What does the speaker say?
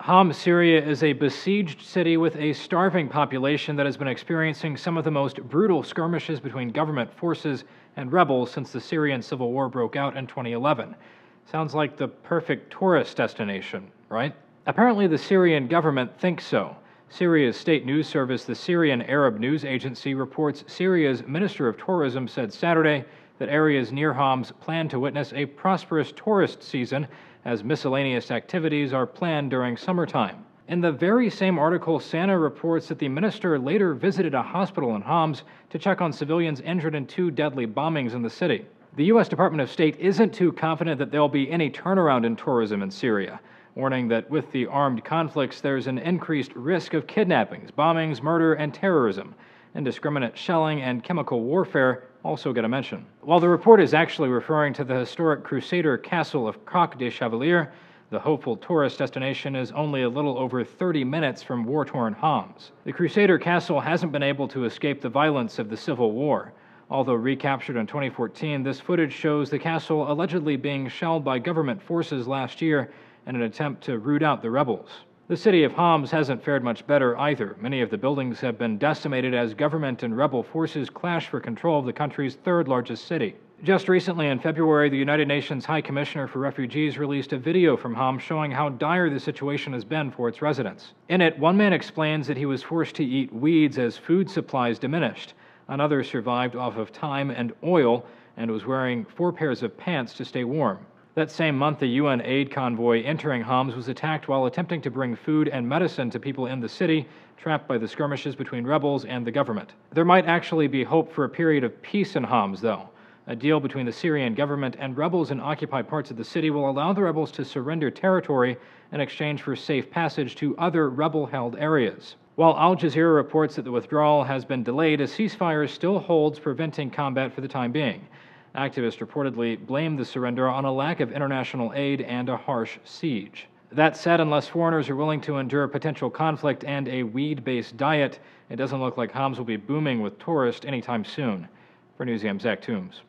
Homs, Syria is a besieged city with a starving population that has been experiencing some of the most brutal skirmishes between government forces and rebels since the Syrian civil war broke out in 2011. Sounds like the perfect tourist destination, right? Apparently the Syrian government thinks so. Syria's state news service, the Syrian Arab News Agency, reports Syria's Minister of Tourism said Saturday that areas near Homs plan to witness a prosperous tourist season as miscellaneous activities are planned during summertime. In the very same article, SANA reports that the minister later visited a hospital in Homs to check on civilians injured in 2 deadly bombings in the city. The U.S. Department of State isn't too confident that there'll be any turnaround in tourism in Syria, warning that with the armed conflicts, there's an increased risk of kidnappings, bombings, murder, and terrorism. Indiscriminate shelling and chemical warfare also get a mention. While the report is actually referring to the historic Crusader castle of Coq de Chevalier, the hopeful tourist destination is only a little over 30 minutes from war-torn Homs. The Crusader castle hasn't been able to escape the violence of the Civil War. Although recaptured in 2014, this footage shows the castle allegedly being shelled by government forces last year in an attempt to root out the rebels. The city of Homs hasn't fared much better either. Many of the buildings have been decimated as government and rebel forces clash for control of the country's 3rd largest city. Just recently in February, the United Nations High Commissioner for Refugees released a video from Homs showing how dire the situation has been for its residents. In it, one man explains that he was forced to eat weeds as food supplies diminished. Another survived off of thyme and oil and was wearing 4 pairs of pants to stay warm. That same month, a UN aid convoy entering Homs was attacked while attempting to bring food and medicine to people in the city, trapped by the skirmishes between rebels and the government. There might actually be hope for a period of peace in Homs, though. A deal between the Syrian government and rebels in occupied parts of the city will allow the rebels to surrender territory in exchange for safe passage to other rebel-held areas. While Al Jazeera reports that the withdrawal has been delayed, a ceasefire still holds, preventing combat for the time being. Activists reportedly blame the surrender on a lack of international aid and a harsh siege. That said, unless foreigners are willing to endure potential conflict and a weed-based diet, it doesn't look like Homs will be booming with tourists anytime soon. For Newsium's Zach Toombs.